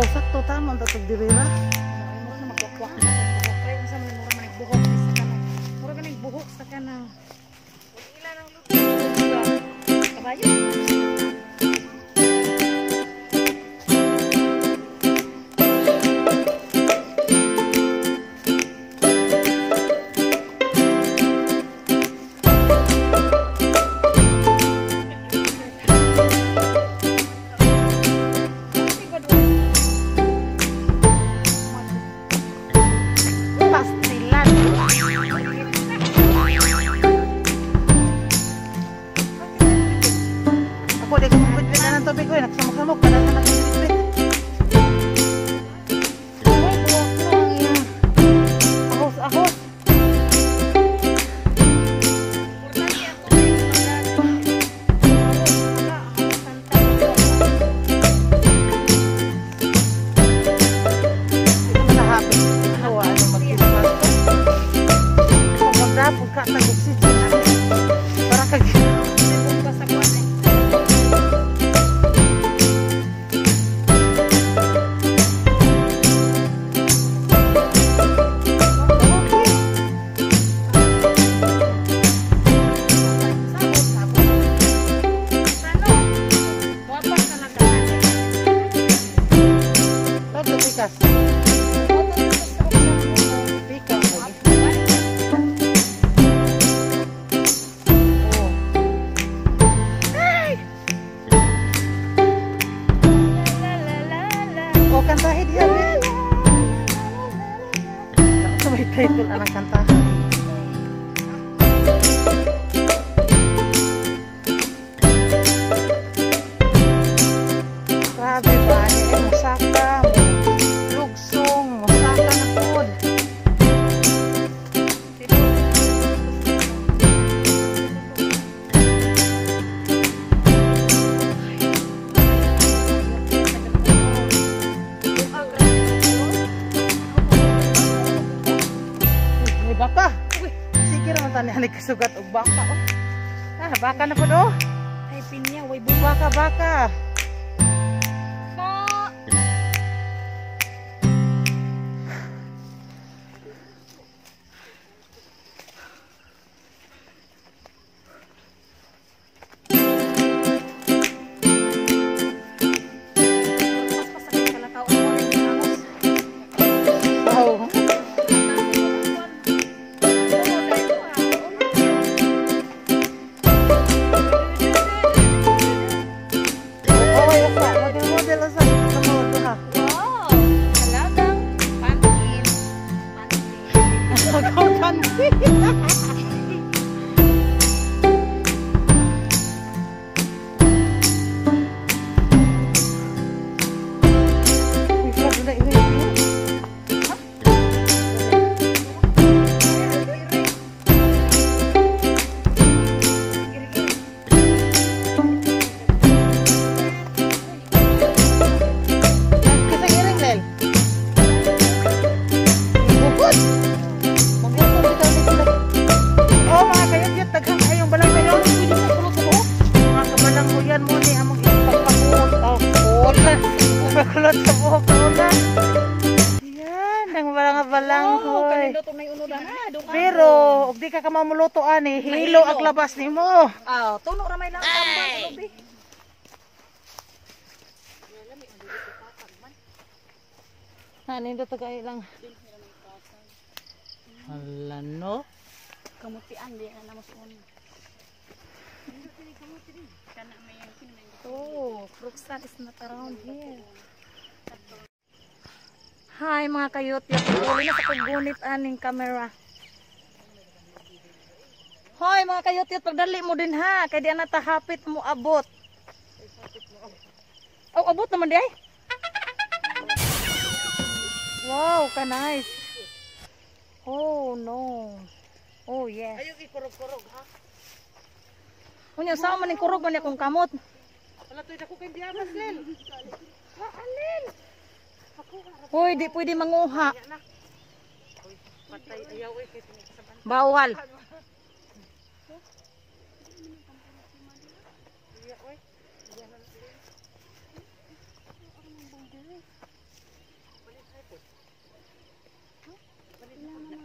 sakto tama ang tatag diri ra. Ay mo na magbuhok na magbuhok kay unsa man mura man nagbuhok sa kanang. Mura ka nagbuhok sa kanang. Ug ila nang luto. Kabayo. Ako di ko mabitbit na ng tubig ko eh. Nagsamok-samok. Kada ka nakabitbit. Ay, buwak mo ang iya. Ahos. Ito malahapit. Hawa, ano mag-iwas ko. Kung magdapog ka, nag-oxygen. Para kag-iwas. Kantahin dia rin. Ako may title ang kantahan. Grabe ba? Musaka, lugsong, musaka na food. Baka. Sige naman tani halik kasugat og baka oh. Ah, baka na po do. Ay pinya way Baka. Kulot sa buhok na. Yan, ang balang-balang hoy. Pero, ug di ka mamuluto ani, hilo ang labas nimo. Ah, tuno ra may lang tambal lubi. Hanin dito kay lang. Hala no. Kamutian di na namos on. Kana may ang kinay. Oh, Roxanne is not around here. Hi mga kayot, uli na sa paggunit aning camera. Hoy mga kayot, pagdali mo din ha, kay di na tahapit mo abot. Oh, abot naman di ay. Wow, ka nice. Oh no. Oh yes. Ayaw ikurog-kurog ha. Unya sa man ning kurog man akong kamot. Wala to'y dako kay biyamas lel. Alin. Hoy, di pwede manguha. Patay ayaw kay tinisaban. Bawal.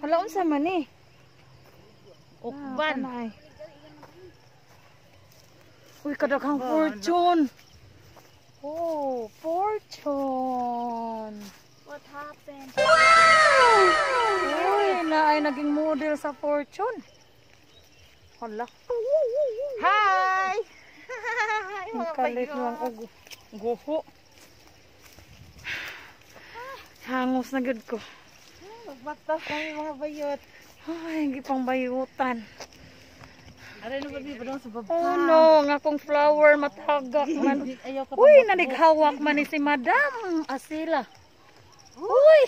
Wala unsa man eh. Ukban. Uy, kadaghang fortune. Oh, fortune. What happened? Uy, na ay naging model sa fortune. Hala. Hi. Ang kalit ng ugo. Guho. Hangos na gud ko. Magbaktas kami mga bayot. Ay, hindi pang bayutan. Aray no babi pa sa baba. Oh no, nga kong flower matagak man. Ayaw ka Uy, nanighawak man ni si Madam Asila. Uy!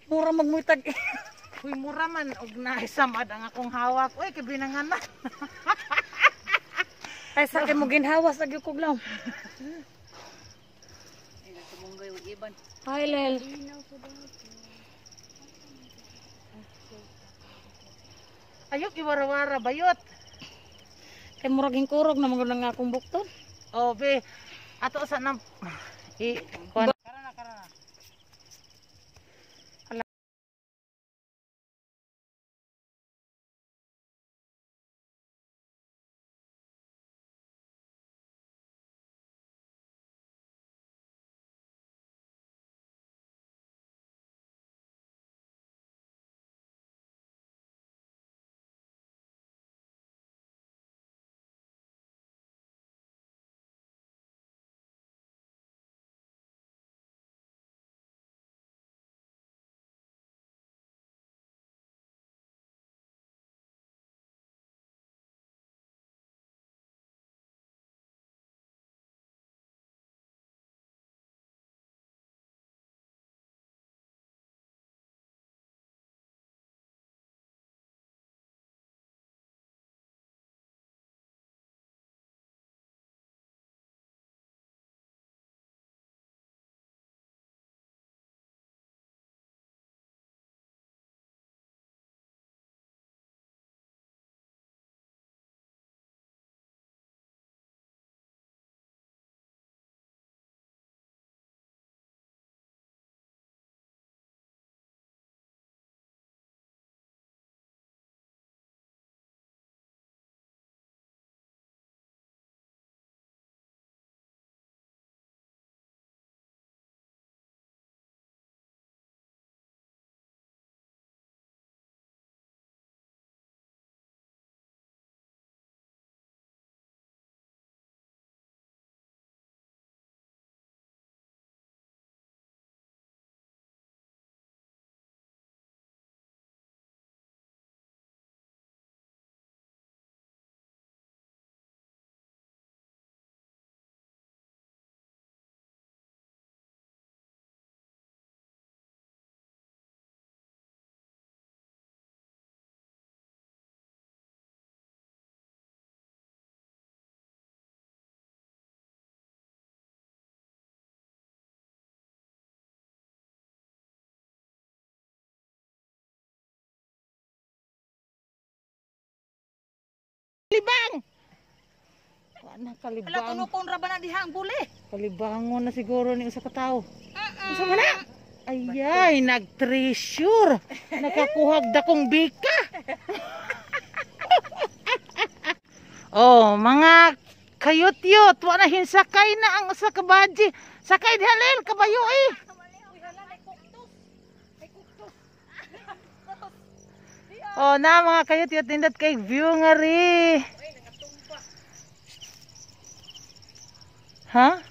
Mura magmutag. Uy, mura man og naisamad ang akong hawak. Uy, kibinangan na. Ay, sa akin mo ginhawas lagi ko lang. Hi, Lel. Ayaw iwara-wara bayot. Kay muraging kurog na mga nga akong bukton. Oh, be. Ato sa nang karana. Kalibang! Wala kalibang. Wala tunukon ra ba na dihang buli? Kalibangon na siguro ni usa ka tawo. Usa man na? Ayay, nag-treasure. Nakakuhag dakong bika. Oh, mga kayot-yot, wala hinsakay na ang usa ka baji. Sakay diha lel kabayo eh. Oh, na mga kayot-yot nindot kay view nga ri. Ha?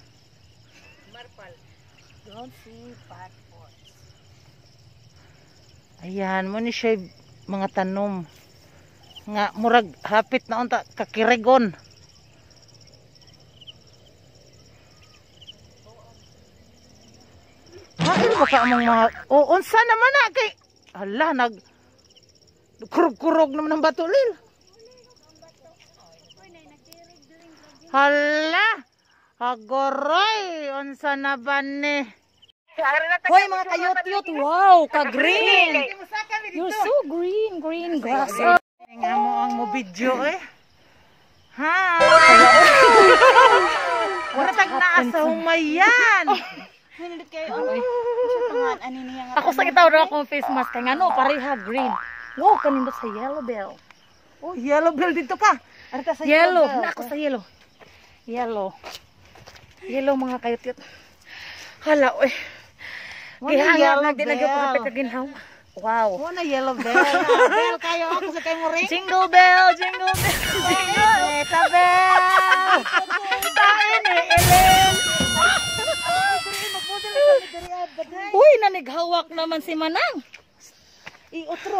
Don't see bad boys. Ayan, mo ni siya mga tanom. Nga murag hapit na unta kakirigon. Ha, ano ba ka mong mga... O, unsa naman na kay... Hala, kurog-kurog naman ng bato, Lil. Hala, agoroy, unsa na ba ni? Hoy mga kayot-yot, wow, ka-green. You're so green, green grass. Nga mo ang mo video eh. Ha? Wala tag naa sa humayan. Ako sa itaw na akong face mask kay ngano pareha green. Wow, kanindot sa yellow bell. Oh, yellow bell dito ka. Ano ka sa Yellow, bell? na ako sa yellow. Yellow. Yellow mga kayot-yot. Hala, oy. Gihangad na din nagpapapit ka ginhaw. Wow. Oh, na yellow bell. Bell kayo ako sa kay mo ring. Jingle bell, jingle bell, jingle. Eta bell. Tain eh, Ellen. Uy, nanighawak naman si Manang. Iotro.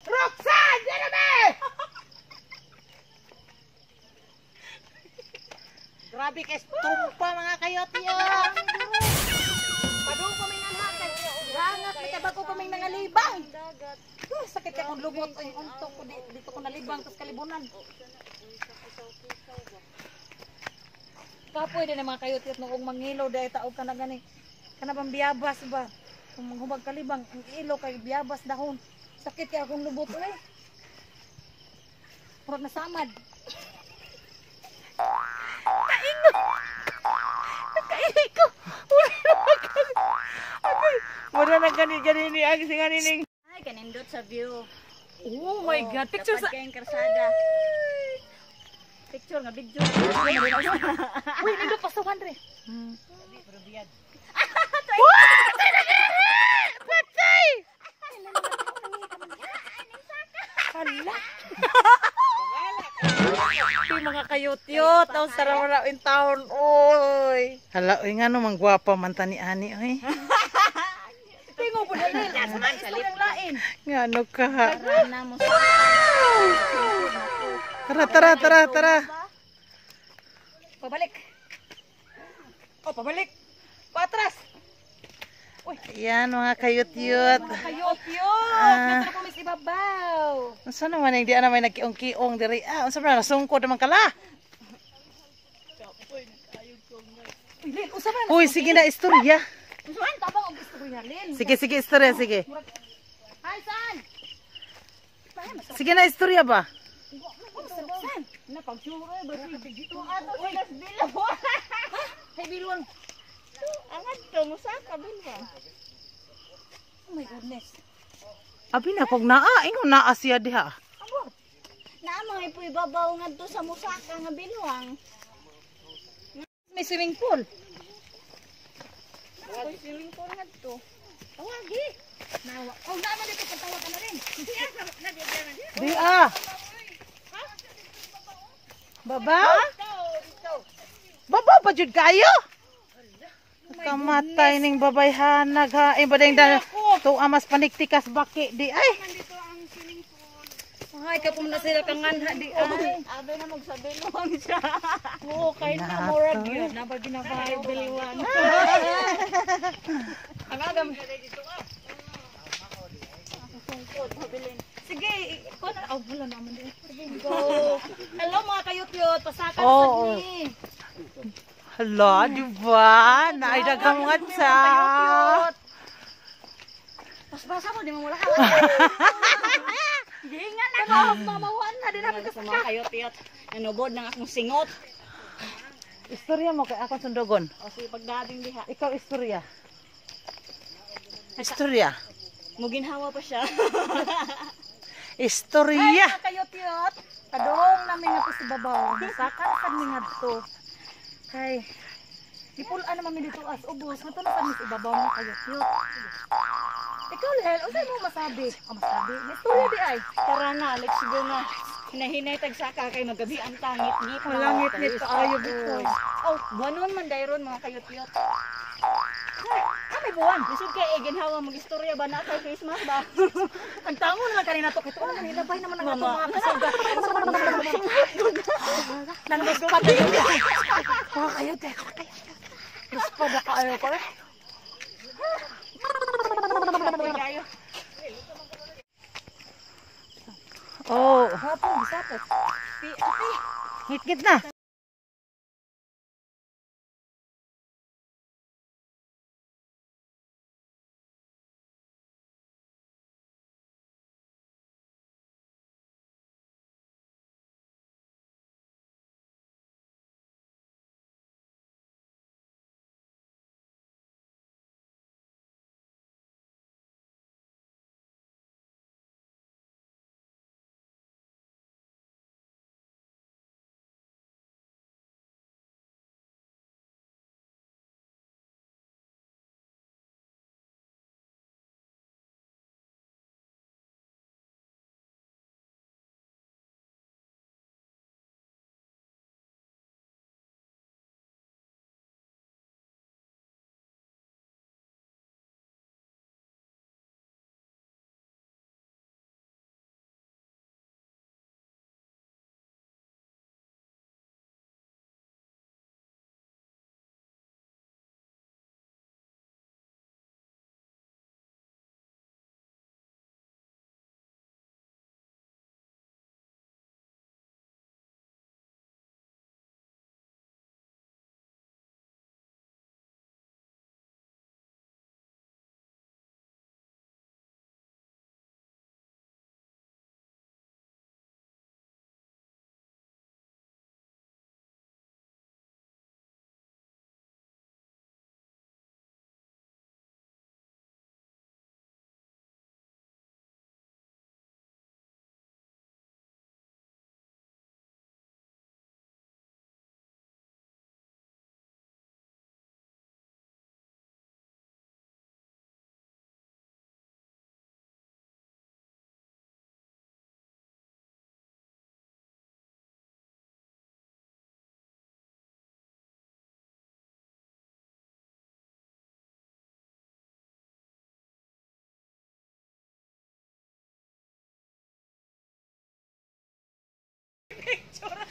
Roxanne, Jeremy! Grabe kay tumpa mga kayot-yot. Padung pa may nanhakan. Hangat na kaba ko pa may nangalibang. Sakit ka kong lubot. Ay, untok ko dito ko nalibang tas kalibunan. Kapoy din ang mga kayot-yot nung mangilaw dahil taog ka na gani. Kana bang biyabas ba? Kung manghubag kalibang, ang ilaw kay biyabas dahon. Sakit ka akong lubot ulit. Murag nasamad. Kainay ko. Wala na gani-gani ni ang singanining. Ay, kanindot sa view. Oh my God. Picture sa... Dapat kayong karsada. Picture nga, video. Uy, nindot pa sa 100. Patay! Hala. Yung mga kayot-yot. Ang sarap in town. Oy. Hala, oy nga no, mang gwapa man ta ni Ani, oy. Tingo po na rin. Lain. Nga no ka. Rana mo sa... Tara. Pabalik. Oh, pabalik. Patras. Yan mga kayot-yot. Kayot-yot. Ah. Nandito po may ibabaw. Unsa naman yung di na may nagkiong-kiong diri? Ah, unsa ba nasungkod naman kala? Lil, usa ba? Uy, sige na istorya. Usahan tabang ang istorya, Lil. Sige, istorya, sige. Ay, saan? Sige na istorya ba? Saan? Napag-sure, ba? Dito ato sila sa bilaw. Hey, Bilwang. Angat to, musaka, bilwang. Oh my goodness. Abi na kog naa, ingon naa siya diha. Naamang ipoy babaw nga to sa musaka nga bilwang. May swimming pool. Ako'y swimming pool nga to. Tawagi. Nawa. Oh, naman dito pagtawag ka na rin. Di ah. Baba? Baba pa jud kayo? Kamatay ning babayhanag ha. Ay badeng da to amas paniktikas baki di ay. Ay, ka na sila kanganha di ay. Abe na magsabilwang siya. Oo, kahit na murag yun. Nabag ginabay bilwang. Ang agam. Sige, ikaw na. Oh, wala naman din. Sige, go. Hello mga kayot-yot. Pasakan Oo. sa ni. Hala, di ba? Naay daghang nga sa. Basa mo, di mo wala ka. Gingan na ko. Mamawan na din namin Sa mga kayot-yot. Nanubod ng akong singot. Istorya mo kay akong sundogon. O sige, pagdating diha. Ikaw istorya. Istorya. Muginhawa pa siya. Istorya. Kayot-yot. Kadong namin nga to sa babaw. Sakan sad mi ngadto. Kay ipulan naman mi dito as ubos. Ngadto na sad mi sa ibabaw nga kayot-yot. Ikaw Lel, unsay mo masabi? Masabi. May istorya di ay. Tara na, let's go na. Hinahinay tagsaka kay magabi ang tangit-ngit. Wala ngit-ngit ka ayo bitaw. Oh, buwanon man dayron mga kayot-yot. Kami buwan. Lisod kay ginhawa mag-istorya ba na kay Christmas ba? Ang tango naman kanina to kito naman ilabay naman ang atong mga kasugat. Nandus pa tayo. Kayo te. Nandus pa da kayo ko eh. Oh, Hapon bisapot. ngit-ngit na.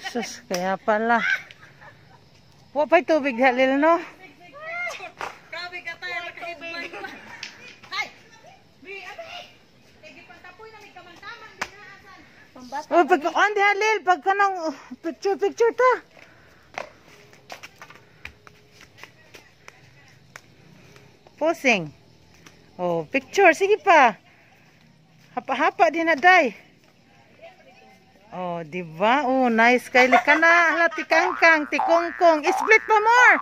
Sus, kaya pala. Wa pa'y tubig halil, no? Grabe ka tayo nakaibay. Hay. Bi abi. Lagi pantapoy na may kamantaman binaasan. Oh, pagka andi halil, pagka nang picture ta. Posing. Oh, picture. Sige pa. Hapa-hapa din na, day. Oh, di ba? Oh, nice. Kaili ka na. Hala, tikangkang, tikongkong. Split pa more.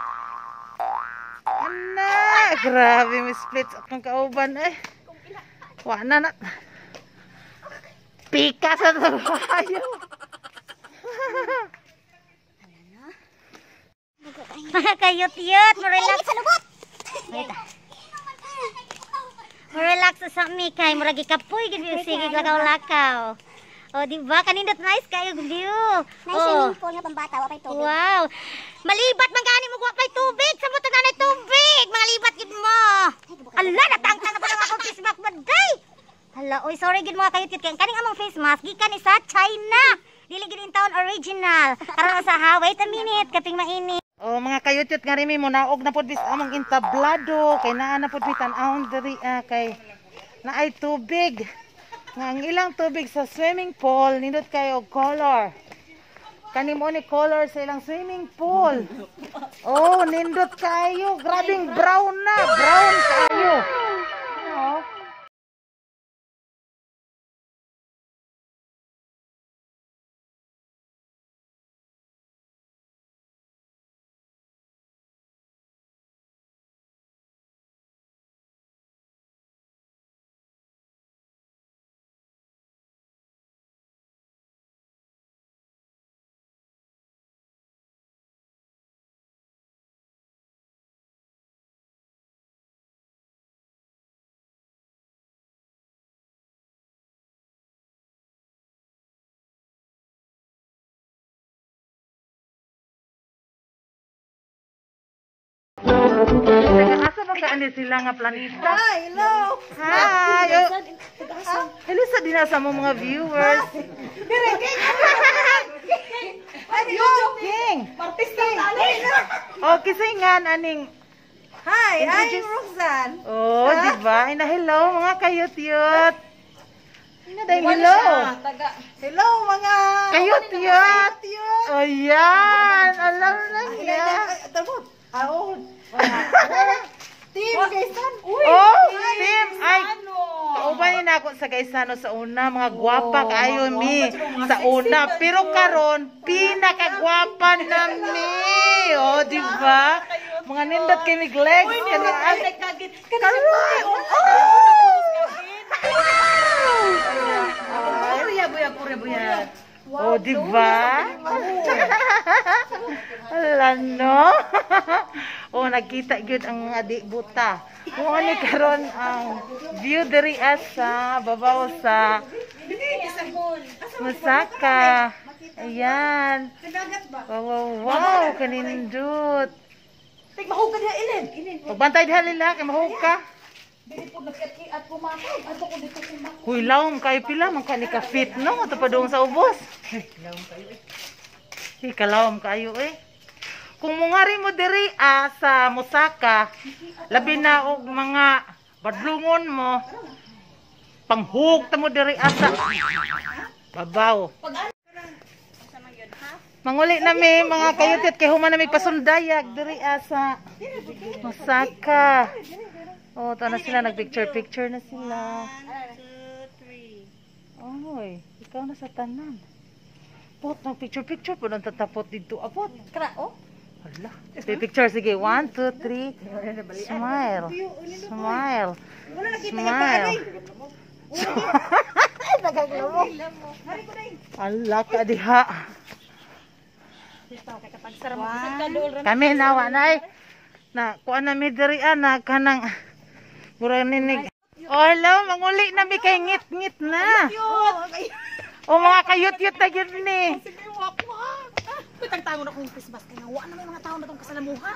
Ana, grabe may split akong kauban eh. Wa na na. Pika sa tayo. Mga kayot-yot, mo-relax. Mo-relax sa mi kay murag ikapoy gid sige lakaw-lakaw. Oh, di ba? Kanindot nice kayo view. Nice swimming pool nga pambata, wa pay tubig. Wow. Malibat man gani mo wa pay tubig. Sa mo tanay tubig. Mga libat gid mo. Ala, natangtang na pa lang ako face mask baday. Hala, oy sorry gid mga kayot-yot kay kaning among face mask gikan isa China. Dili gid in town original. Karon sa ha, wait a minute, kaping mainit. Oh, mga kayutyot nga rin mo naog na pud bis among entablado kay naa na pud bitan-ahon diri kay naay tubig. Nga ang ilang tubig sa swimming pool nindot kayo color. Kani mo ni color sa ilang swimming pool. Oh, nindot kayo, grabing brown na, brown kayo. Kaani sila nga planeta. Hello. Hi. Hello sa dinasa mo mga viewers. King. Okay, singan aning. Hi, I'm Introduce- Roxanne. Oh, di ba? Ina hello mga kayot-yot. Ina dahil hello. Hello mga Kayot-yot. Oh, yan. Alam na niya. Team Jason. Oh, Tim. Ay, kauban na ako sa Gaisano sa una. Mga gwapa kayo mi. Sa una. Pero karon pinakagwapa na mi. Oh, di ba? Mga nindot kay mig legs. Oh, di ba? Ala no. Oh, nagkita gyud ang adik buta. Kung ano karon ang view diri sa babaw sa Musaka. Ayan. Wow, wow, kanindot. Mahugad ya ilin. Pagbantay diha nila kay mahugka. Huy, lawom kayo pila, man ka ni ka-fit, no? Ito pa doon sa ubos. Kalawom kayo, eh. Kung mungari mo diri sa Musaka, labi na og mga badlungon mo, panghugta mo diri sa babaw. Manguli nami mga kayutit kay human nami pasundayag diri sa Musaka. Oh, ito na sila. Nag-picture-picture na sila. 1, 2, 3. Oy, ikaw na sa tanan. Pot, nag-picture-picture po nang tatapot dito. Apot. Kra, oh. Hala. Picture, sige. 1, 2, 3. Smile. Smile. Smile. Hala ka diha. Kami nawa na na kuan na mi diri na kanang murag ninig. Oh, hello, manguli na mi kay ngit-ngit na. Oh, mga kayut-yut na yun ni. Sige, wak. Pitang tango na kong Christmas. Kaya wa na may mga tao na itong kasalamuha.